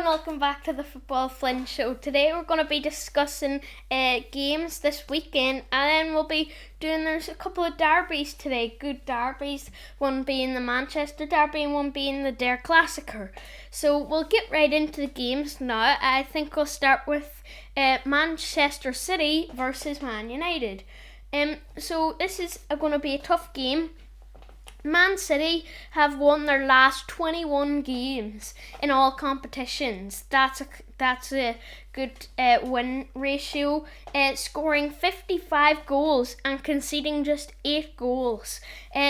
welcome back to the Football Flynn Show. Today we're going to be discussing games this weekend, and then we'll be there's a couple of derbies today, good derbies, one being the Manchester Derby and one being the Klassiker. So we'll get right into the games now. I think we'll start with Manchester City versus Man United. So this is going to be a tough game. Man City have won their last 21 games in all competitions. That's a good win ratio, scoring 55 goals and conceding just 8 goals.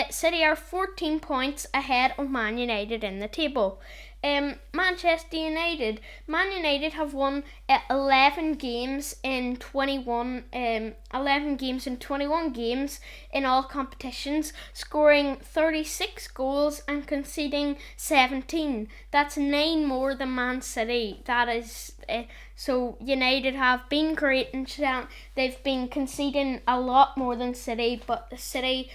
City are 14 points ahead of Man United in the table. Manchester United. Man United have won 11 games in 21 games in all competitions, scoring 36 goals and conceding 17. That's 9 more than Man City. That is so United have been great and they've been conceding a lot more than City, but City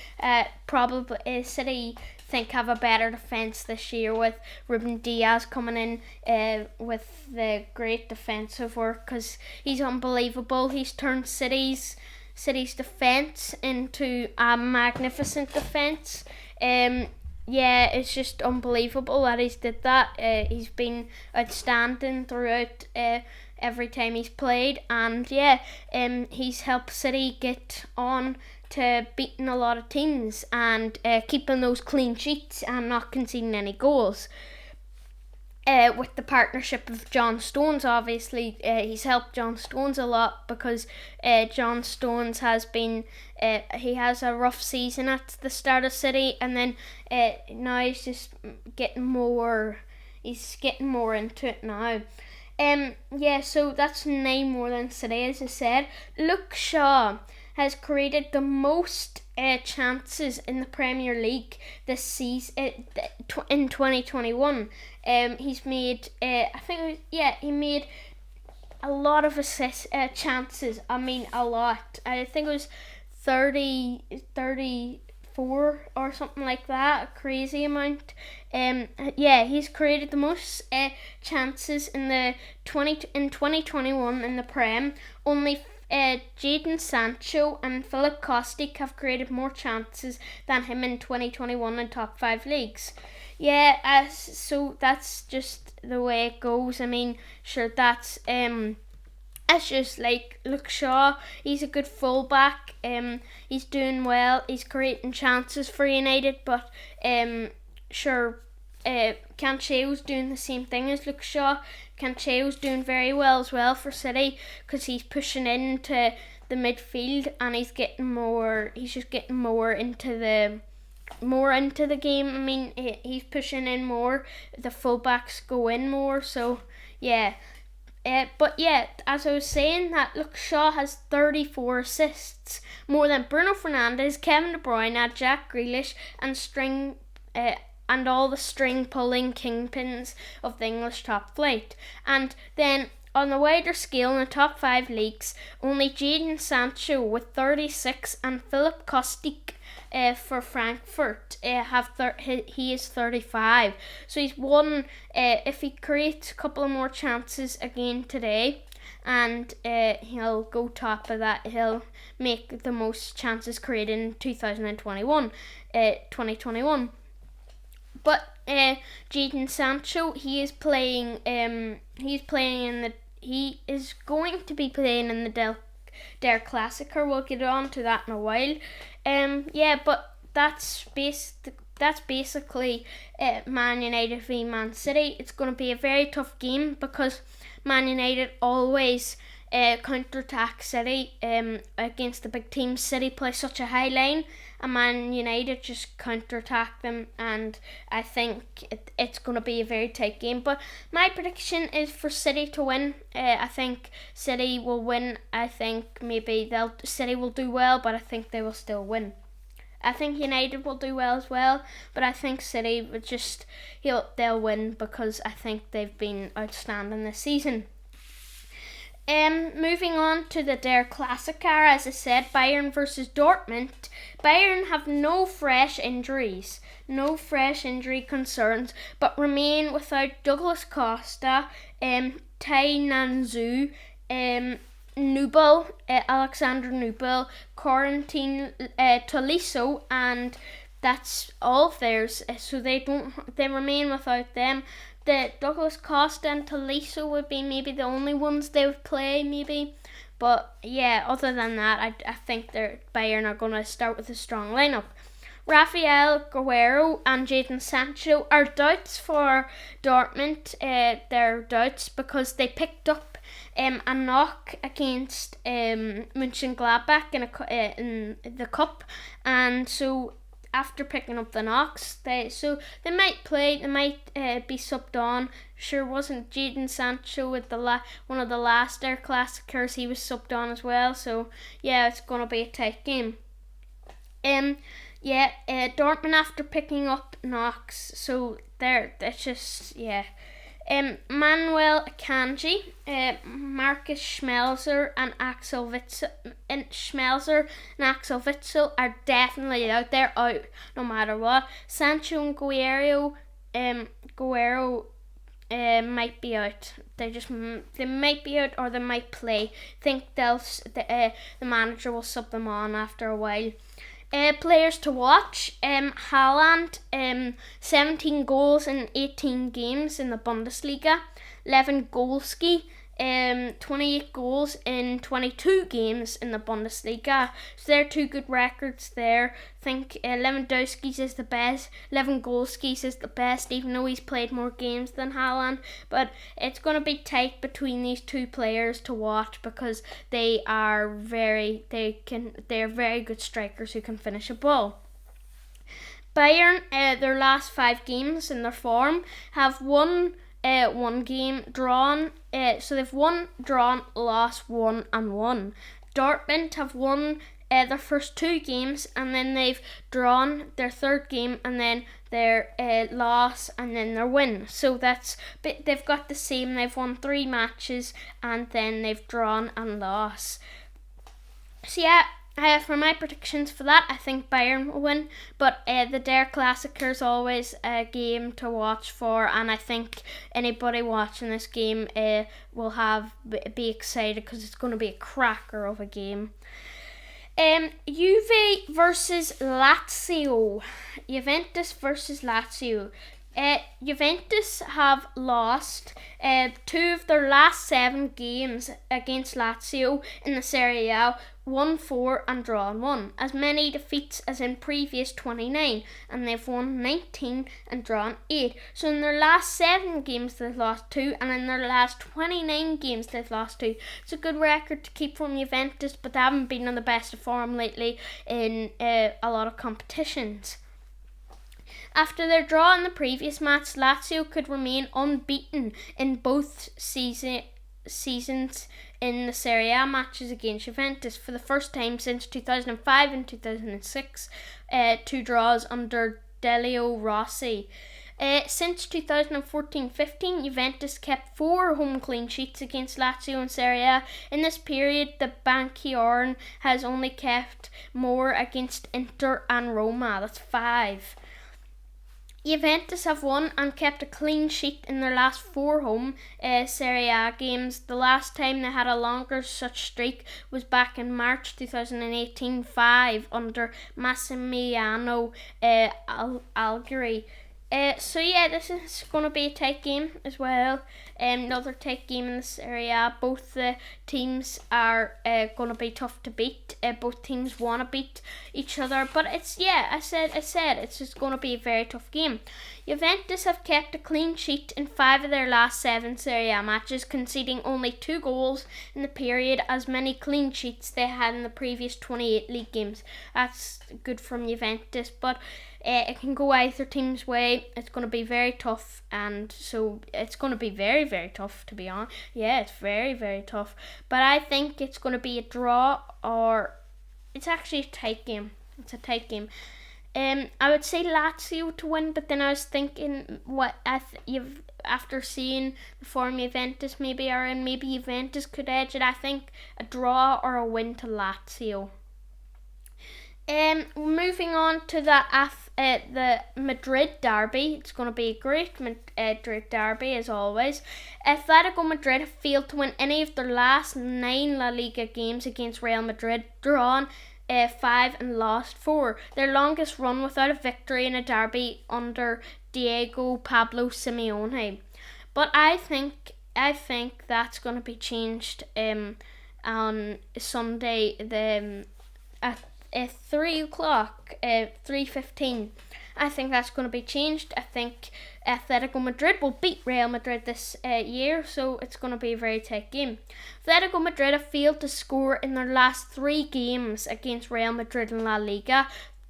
think have a better defence this year with Ruben Diaz coming in with the great defensive work, because he's unbelievable. He's turned City's defence into a magnificent defence. It's just unbelievable that he's did that. He's been outstanding throughout every time he's played, and he's helped City get on to beating a lot of teams and keeping those clean sheets and not conceding any goals. With the partnership of John Stones, obviously, he's helped John Stones a lot, because John Stones has been he has a rough season at the start of City, and then now he's just getting more into it now. So that's 9 more than City, as I said. Luke Shaw has created the most chances in the Premier League this season in 2021. He's made he made a lot of chances. I mean, a lot. I think it was 34 or something like that, a crazy amount. He's created the most chances in 2021 in the Prem. Only Jadon Sancho and Philip Kostic have created more chances than him in 2021 in top 5 leagues. So that's just the way it goes. I mean, sure, that's just like Luke Shaw. He's a good fullback. He's doing well. He's creating chances for United, but Cancelo's doing the same thing as Luke Shaw. Cancelo's doing very well as well for City, because he's pushing into the midfield and he's getting more. He's just getting more into the game. I mean, he's pushing in more. The fullbacks go in more. So as I was saying, that Luke Shaw has 34 assists, more than Bruno Fernandes, Kevin De Bruyne, Jack Grealish, and all the string-pulling kingpins of the English top flight. And then, on the wider scale, in the top 5 leagues, only Jadon Sancho with 36 and Philip Kostic for Frankfurt he is 35. So he's won. If he creates a couple of more chances again today, and he'll go top of that, he'll make the most chances created in 2021. But Jadon Sancho, he is going to be playing in the Klassiker. We'll get on to that in a while. But that's basically Man United v Man City. It's going to be a very tough game, because Man United always counter-attack City against the big teams. City play such a high line, and Man United just counter-attack them, and I think it's going to be a very tight game. But my prediction is for City to win. I think City will win. I think maybe City will do well, but I think they will still win. I think United will do well as well, but I think City would they'll win, because I think they've been outstanding this season. Moving on to the Der Klassiker, as I said, Bayern versus Dortmund. Bayern have no fresh injury concerns, but remain without Douglas Costa, Tai Nanzu, Nubel, Alexander Nubel, Quarantine Tolisso, and that's all of theirs. So they remain without them. The Douglas Costa and Tolisso would be maybe the only ones they would play, maybe. But yeah, other than that, I think Bayern are going to start with a strong lineup. Rafael Guerreiro and Jadon Sancho are doubts for Dortmund. They're doubts because they picked up a knock against Mönchengladbach in the cup, and so after picking up the knocks, they might play. They might be subbed on. Sure, wasn't Jadon Sancho with one of the last Der Klassikers? He was subbed on as well. So yeah, it's gonna be a tight game. Dortmund after picking up knocks, so that's just Manuel Akanji, Marcus Schmelzer and Axel Witsel are definitely out. They're out no matter what. Sancho and Guerreiro might be out. They might be out, or they might play. Think the manager will sub them on after a while. Players to watch: Haaland, 17 goals in 18 games in the Bundesliga. Lewandowski, 28 goals in 22 games in the Bundesliga. So they're two good records there. I think Lewandowski's is the best. Lewandowski's is the best, even though he's played more games than Haaland. But it's going to be tight between these two players to watch because they are very good strikers who can finish a ball. Bayern, their last 5 games in their form, have won one game, drawn. So they've won, drawn, lost, won, and won. Dortmund have won their first 2 games, and then they've drawn their 3rd game, and then their loss, and then their win. So they've got the same. They've won 3 matches, and then they've drawn and lost. So yeah. For my predictions for that, I think Bayern will win, but the Der Klassiker is always a game to watch for, and I think anybody watching this game will be excited because it's going to be a cracker of a game. Juve versus Lazio. Juventus versus Lazio. Juventus have lost 2 of their last 7 games against Lazio in the Serie A, 1-4 and drawn 1, as many defeats as in previous 29, and they've won 19 and drawn 8. So in their last 7 games they've lost 2, and in their last 29 games they've lost 2. It's a good record to keep from Juventus, but they haven't been on the best of form lately in a lot of competitions. After their draw in the previous match, Lazio could remain unbeaten in both seasons in the Serie A matches against Juventus for the first time since 2005 and 2006, 2 draws under Delio Rossi. Since 2014-15, Juventus kept 4 home clean sheets against Lazio in Serie A. In this period, the Bianconeri has only kept more against Inter and Roma. That's 5. Juventus have won and kept a clean sheet in their last 4 home Serie A games. The last time they had a longer such streak was back in March 2018, 5 under Massimiliano Allegri. So yeah, this is going to be a tight game as well. Another tight game in the Serie A. Both the teams are going to be tough to beat. Both teams want to beat each other, but I said it's just going to be a very tough game. Juventus have kept a clean sheet in 5 of their last 7 Serie A matches, conceding only 2 goals in the period, as many clean sheets they had in the previous 28 league games. That's good from Juventus, but it can go either team's way. It's going to be very tough, and so it's going to be very, very tough, to be honest. Yeah, it's very, very tough. But I think it's going to be a draw, or it's actually a tight game. It's a tight game. I would say Lazio to win, but then I was thinking after seeing the form Juventus maybe are in, maybe Juventus could edge it. I think a draw or a win to Lazio. Moving on to the Madrid derby. It's going to be a great Madrid derby as always. Atletico Madrid have failed to win any of their last 9 La Liga games against Real Madrid, drawn 5 and lost 4. Their longest run without a victory in a derby under Diego Pablo Simeone. But I think that's going to be changed on Sunday at 3 o'clock, 3:15. I think that's going to be changed. I think Atletico Madrid will beat Real Madrid this year, so it's going to be a very tight game. Atletico Madrid have failed to score in their last 3 games against Real Madrid in La Liga,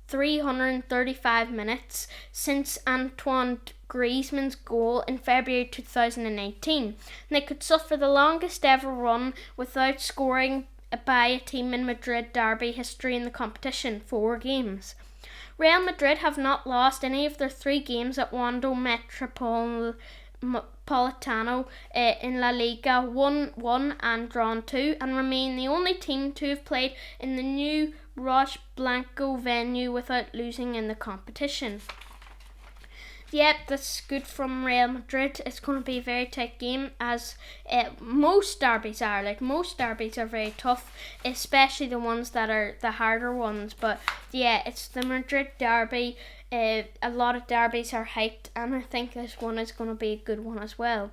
335 minutes since Antoine Griezmann's goal in February 2019. And they could suffer the longest ever run without scoring by a team in Madrid derby history in the competition, 4 games. Real Madrid have not lost any of their 3 games at Wanda Metropolitano in La Liga, won and drawn 2, and remain the only team to have played in the new Roche Blanco venue without losing in the competition. Yep, that's good from Real Madrid. It's going to be a very tight game, as most derbies are. Most derbies are very tough, especially the ones that are the harder ones. But yeah, it's the Madrid derby. A lot of derbies are hyped, and I think this one is going to be a good one as well.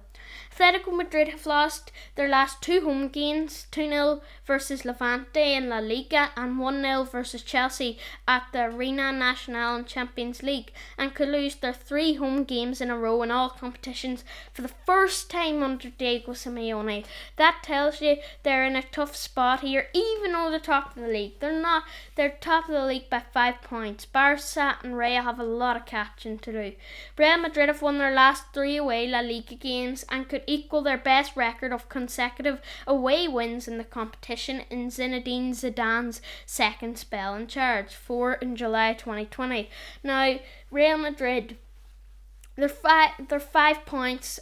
Atletico Madrid have lost their last 2 home games, 2-0 versus Levante in La Liga and 1-0 versus Chelsea at the Arena Nacional in Champions League, and could lose their 3 home games in a row in all competitions for the first time under Diego Simeone. That tells you they're in a tough spot here, even though they're top of the league. They're not. They're top of the league by 5 points. Barca and Real have a lot of catching to do. Real Madrid have won their last 3 away La Liga games and could equal their best record of consecutive away wins in the competition in Zinedine Zidane's second spell in charge, 4 in July 2020. Now, Real Madrid, they're 5 points.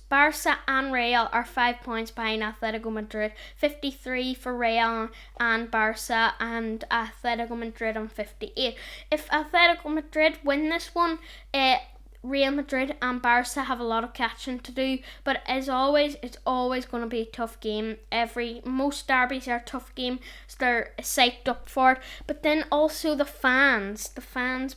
Barca and Real are 5 points behind Atletico Madrid, 53 for Real and Barca, and Atletico Madrid on 58. If Atletico Madrid win this one, Real Madrid and Barca have a lot of catching to do, but as always, it's always going to be a tough game. Most derbies are a tough game, so they're psyched up for it. But then also the fans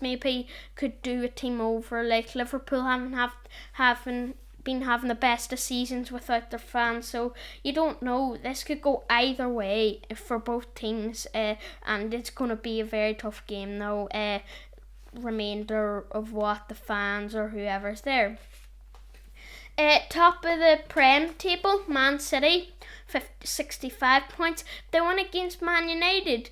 maybe could do a team over. Like Liverpool haven't been having the best of seasons without their fans, so you don't know. This could go either way for both teams, and it's going to be a very tough game now. Remainder of what the fans or whoever's there. Top of the Prem table, Man City, 65 points. They won against Man United.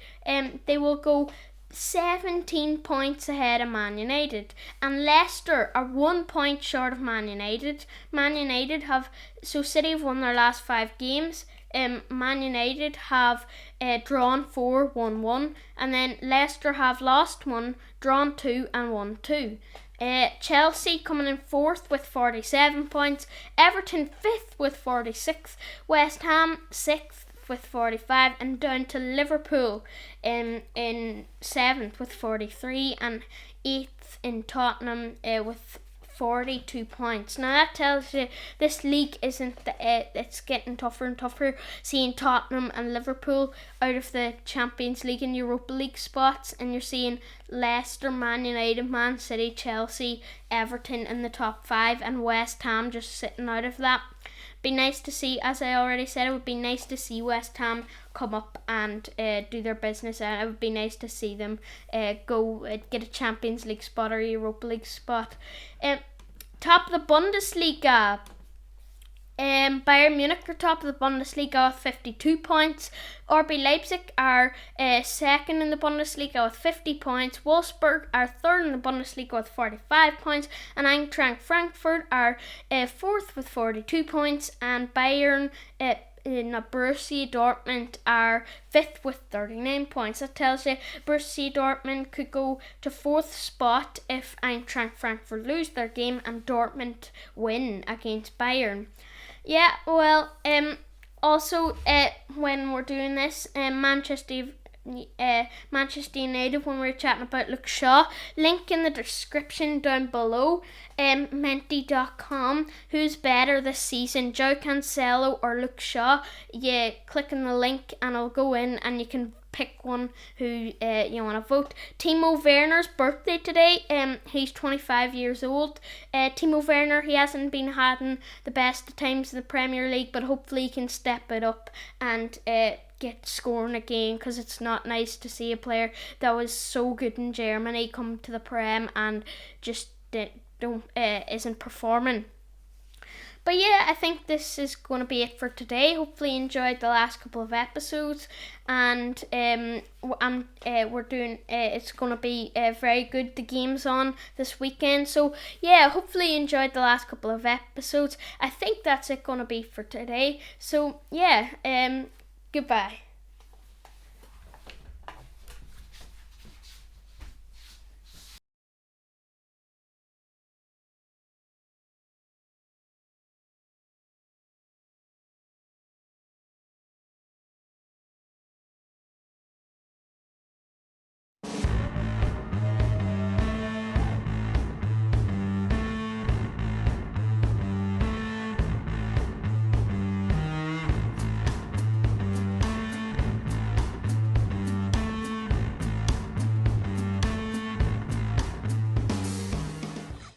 They will go 17 points ahead of Man United, and Leicester are 1 point short of Man United. City have won their last 5 games. Man United have drawn 4, won 1, and then Leicester have lost 1, drawn 2, and won 2. Chelsea coming in 4th with 47 points, Everton 5th with 46, West Ham 6th with 45, and down to Liverpool in 7th with 43, and 8th in Tottenham with 42 points. Now that tells you this league it's getting tougher and tougher, seeing Tottenham and Liverpool out of the Champions League and Europa League spots, and you're seeing Leicester, Man United, Man City, Chelsea, Everton in the top 5, and West Ham just sitting out of that. Be nice to see, as I already said, it would be nice to see West Ham come up and do their business, and it would be nice to see them go get a Champions League spot or a Europa League spot. Top of the Bundesliga, Bayern Munich are top of the Bundesliga with 52 points. RB Leipzig are second in the Bundesliga with 50 points. Wolfsburg are third in the Bundesliga with 45 points. And Eintracht Frankfurt are fourth with 42 points. And Bayern Borussia Dortmund are 5th with 39 points. That tells you Borussia Dortmund could go to 4th spot if Eintracht Frankfurt lose their game and Dortmund win against Bayern. Yeah, well, also, when we're doing this, Manchester United, when we were chatting about Luke Shaw, link in the description down below. Menti.com. Who's better this season, Joao Cancelo or Luke Shaw? You click on the link and it'll go in and you can pick one who you want to vote. Timo Werner's birthday today. He's 25 years old. Timo Werner, he hasn't been having the best of times in the Premier League, but hopefully he can step it up and get scoring again, because it's not nice to see a player that was so good in Germany come to the Prem and just isn't performing. But yeah, I think this is going to be it for today. Hopefully you enjoyed the last couple of episodes, and we're doing it's going to be very good, the games on this weekend. So yeah, hopefully you enjoyed the last couple of episodes. I think that's it going to be for today. So yeah, goodbye.